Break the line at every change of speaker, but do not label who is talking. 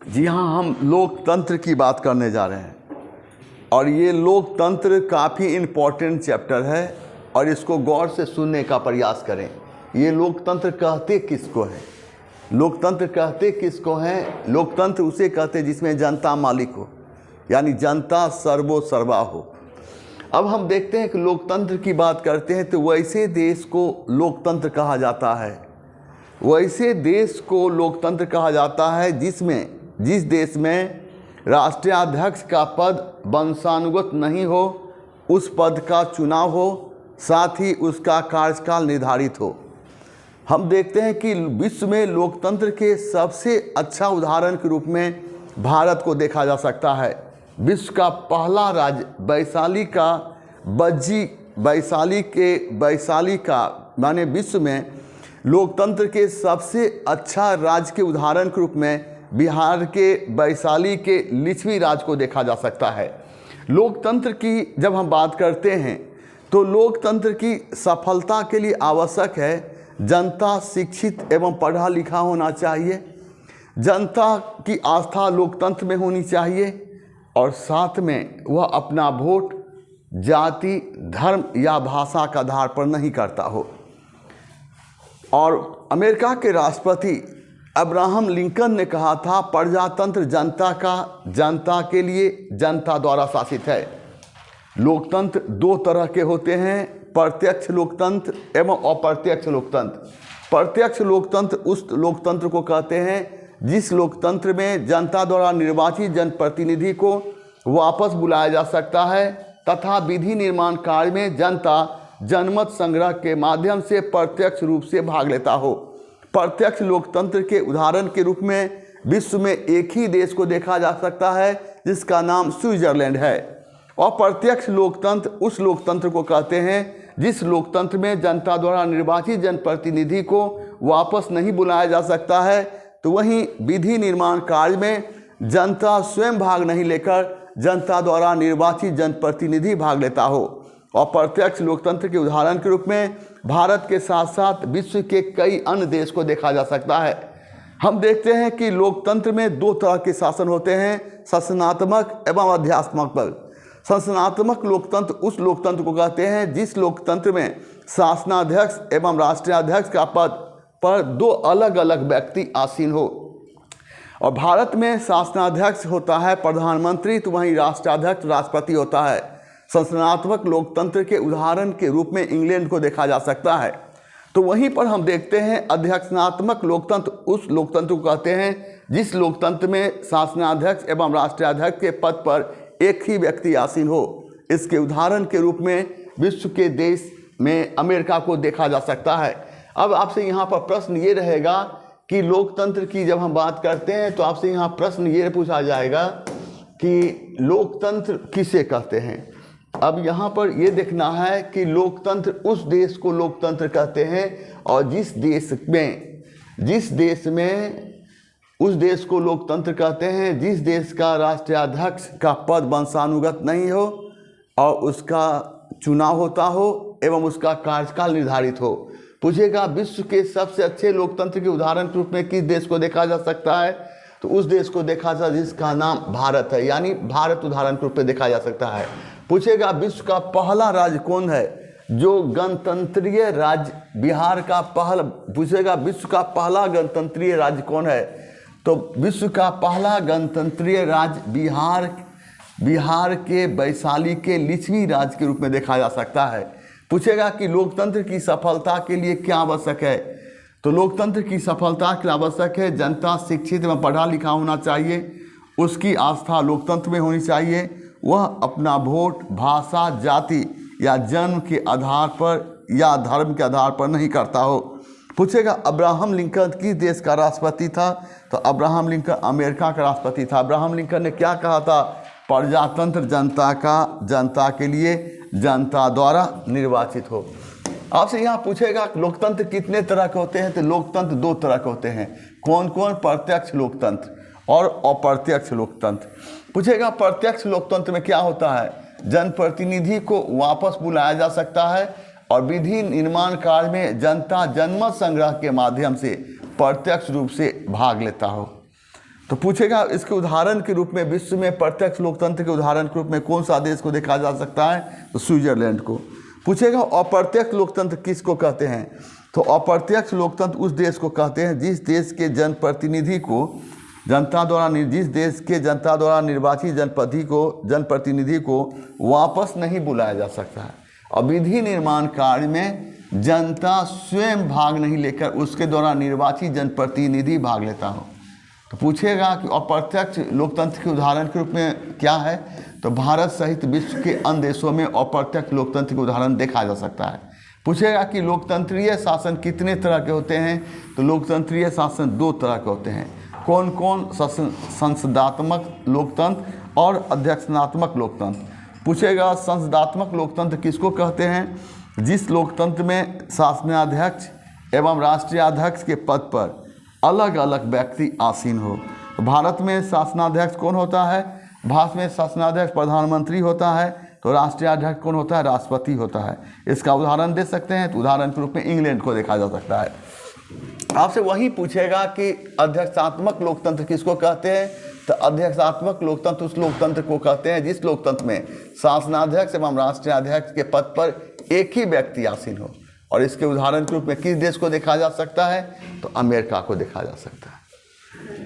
जी हाँ, हम लोकतंत्र की बात करने जा रहे हैं और ये लोकतंत्र काफ़ी इम्पोर्टेंट चैप्टर है और इसको गौर से सुनने का प्रयास करें। ये लोकतंत्र कहते किसको है? लोकतंत्र कहते किसको हैं? लोकतंत्र उसे कहते हैं जिसमें जनता मालिक हो, यानी जनता सर्वो सर्वा हो। अब हम देखते हैं कि लोकतंत्र की बात करते हैं तो वैसे देश को लोकतंत्र कहा जाता है, वैसे देश को लोकतंत्र कहा जाता है जिस देश में राष्ट्राध्यक्ष का पद वंशानुगत नहीं हो, उस पद का चुनाव हो, साथ ही उसका कार्यकाल निर्धारित हो। हम देखते हैं कि विश्व में लोकतंत्र के सबसे अच्छा उदाहरण के रूप में भारत को देखा जा सकता है। विश्व का पहला राज्य वैशाली का माने विश्व में लोकतंत्र के सबसे अच्छा राज्य के उदाहरण के रूप में बिहार के वैशाली के लिच्छवी राज्य को देखा जा सकता है। लोकतंत्र की जब हम बात करते हैं तो लोकतंत्र की सफलता के लिए आवश्यक है जनता शिक्षित एवं पढ़ा लिखा होना चाहिए, जनता की आस्था लोकतंत्र में होनी चाहिए और साथ में वह अपना वोट जाति, धर्म या भाषा के आधार पर नहीं करता हो। और अमेरिका के राष्ट्रपति अब्राहम लिंकन ने कहा था, प्रजातंत्र जनता के लिए, जनता द्वारा शासित है। लोकतंत्र दो तरह के होते हैं, प्रत्यक्ष लोकतंत्र एवं अप्रत्यक्ष लोकतंत्र। प्रत्यक्ष लोकतंत्र उस लोकतंत्र को कहते हैं जिस लोकतंत्र में जनता द्वारा निर्वाचित जनप्रतिनिधि को वापस बुलाया जा सकता है तथा विधि निर्माण कार्य में जनता जनमत संग्रह के माध्यम से प्रत्यक्ष रूप से भाग लेता हो। प्रत्यक्ष लोकतंत्र के उदाहरण के रूप में विश्व में एक ही देश को देखा जा सकता है जिसका नाम स्विट्जरलैंड है। अप्रत्यक्ष लोकतंत्र उस लोकतंत्र को कहते हैं जिस लोकतंत्र में जनता द्वारा निर्वाचित जनप्रतिनिधि को वापस नहीं बुलाया जा सकता है, तो वहीं विधि निर्माण कार्य में जनता स्वयं भाग नहीं लेकर जनता द्वारा निर्वाचित जनप्रतिनिधि भाग लेता हो। अप्रत्यक्ष लोकतंत्र के उदाहरण के रूप में भारत के साथ साथ विश्व के कई अन्य देश को देखा जा सकता है। हम देखते हैं कि लोकतंत्र में दो तरह के शासन होते हैं, शासनात्मक एवं अध्यात्मक पद। शासनात्मक लोकतंत्र उस लोकतंत्र को कहते हैं जिस लोकतंत्र में शासनाध्यक्ष एवं राष्ट्राध्यक्ष का पद पर दो अलग अलग व्यक्ति आसीन हो। और भारत में शासनाध्यक्ष होता है प्रधानमंत्री, तो वहीं राष्ट्राध्यक्ष राष्ट्रपति होता है। शासनात्मक लोकतंत्र के उदाहरण के रूप में इंग्लैंड को देखा जा सकता है। तो वहीं पर हम देखते हैं अध्यक्षात्मक लोकतंत्र उस लोकतंत्र को कहते हैं जिस लोकतंत्र में शासनाध्यक्ष एवं राष्ट्राध्यक्ष के पद पर एक ही व्यक्ति आसीन हो। इसके उदाहरण के रूप में विश्व के देश में अमेरिका को देखा जा सकता है। अब आपसे यहाँ पर प्रश्न ये रहेगा कि लोकतंत्र की जब हम बात करते हैं तो आपसे यहाँ प्रश्न ये पूछा जाएगा कि लोकतंत्र किसे कहते हैं। अब यहाँ पर ये देखना है कि लोकतंत्र उस देश को लोकतंत्र कहते हैं और जिस देश में उस देश को लोकतंत्र कहते हैं जिस देश का राष्ट्राध्यक्ष का पद वंशानुगत नहीं हो और उसका चुनाव होता हो एवं उसका कार्यकाल निर्धारित हो। पूछेगा विश्व के सबसे अच्छे लोकतंत्र के उदाहरण के रूप में किस देश को देखा जा सकता है, तो उस देश को देखा जा जिसका नाम भारत है, यानी भारत उदाहरण के रूप में देखा जा सकता है। पूछेगा विश्व का पहला राज्य कौन है जो गणतंत्रीय राज्य बिहार का पहला, पूछेगा विश्व का पहला गणतंत्रीय राज्य कौन है, तो विश्व का पहला गणतंत्रीय राज्य बिहार के वैशाली के लिच्छवी राज्य के रूप में देखा जा सकता है। पूछेगा कि लोकतंत्र की सफलता के लिए क्या आवश्यक है, तो लोकतंत्र की सफलता के लिए आवश्यक है जनता शिक्षित एवं पढ़ा लिखा होना चाहिए, उसकी आस्था लोकतंत्र में होनी चाहिए, वह अपना वोट भाषा, जाति या जन्म के आधार पर या धर्म के आधार पर नहीं करता हो। पूछेगा अब्राहम लिंकन किस देश का राष्ट्रपति था, तो अब्राहम लिंकन अमेरिका का राष्ट्रपति था। अब्राहम लिंकन ने क्या कहा था, प्रजातंत्र जनता के लिए, जनता द्वारा निर्वाचित हो। आपसे यहाँ पूछेगा लोकतंत्र कितने तरह के होते हैं, तो लोकतंत्र दो तरह के होते हैं। कौन कौन? प्रत्यक्ष लोकतंत्र और अप्रत्यक्ष लोकतंत्र। पूछेगा प्रत्यक्ष लोकतंत्र में क्या होता है, जनप्रतिनिधि को वापस बुलाया जा सकता है और विधि निर्माण कार्य में जनता जनमत संग्रह के माध्यम से प्रत्यक्ष रूप से भाग लेता हो। तो पूछेगा इसके उदाहरण के रूप में विश्व में प्रत्यक्ष लोकतंत्र के उदाहरण के रूप में कौन सा देश को देखा जा सकता है, तो स्विट्जरलैंड को। पूछेगा अप्रत्यक्ष लोकतंत्र किसको कहते हैं, तो अप्रत्यक्ष लोकतंत्र उस देश को कहते हैं जिस देश के जनप्रतिनिधि को जिस देश के जनता द्वारा निर्वाचित जनप्रतिनिधि को वापस नहीं बुलाया जा सकता है। और विधि निर्माण कार्य में जनता स्वयं भाग नहीं लेकर उसके द्वारा निर्वाचित जनप्रतिनिधि भाग लेता हो। तो पूछेगा कि अप्रत्यक्ष लोकतंत्र के उदाहरण के रूप में क्या है, तो भारत सहित विश्व के अन्य देशों में अप्रत्यक्ष लोकतंत्र के उदाहरण देखा जा सकता है। पूछेगा कि लोकतंत्रीय शासन कितने तरह के होते हैं, तो लोकतंत्रीय शासन 2 तरह के होते हैं। कौन कौन? संसदात्मक लोकतंत्र और अध्यक्षात्मक लोकतंत्र। पूछेगा संसदात्मक लोकतंत्र किसको कहते हैं, जिस लोकतंत्र में शासनाध्यक्ष एवं राष्ट्रीय अध्यक्ष के पद पर अलग अलग व्यक्ति आसीन हो। भारत में शासनाध्यक्ष कौन होता है? भारत में शासनाध्यक्ष प्रधानमंत्री होता है, तो राष्ट्रीय अध्यक्ष कौन होता है? राष्ट्रपति होता है। इसका उदाहरण दे सकते हैं, तो उदाहरण के रूप में इंग्लैंड को देखा जा सकता है। आपसे वही पूछेगा कि अध्यक्षात्मक लोकतंत्र किसको कहते हैं, तो अध्यक्षात्मक लोकतंत्र उस लोकतंत्र को कहते हैं जिस लोकतंत्र में शासनाध्यक्ष एवं राष्ट्रीय अध्यक्ष के पद पर एक ही व्यक्ति आसीन हो। और इसके उदाहरण के रूप में किस देश को देखा जा सकता है, तो अमेरिका को देखा जा सकता है।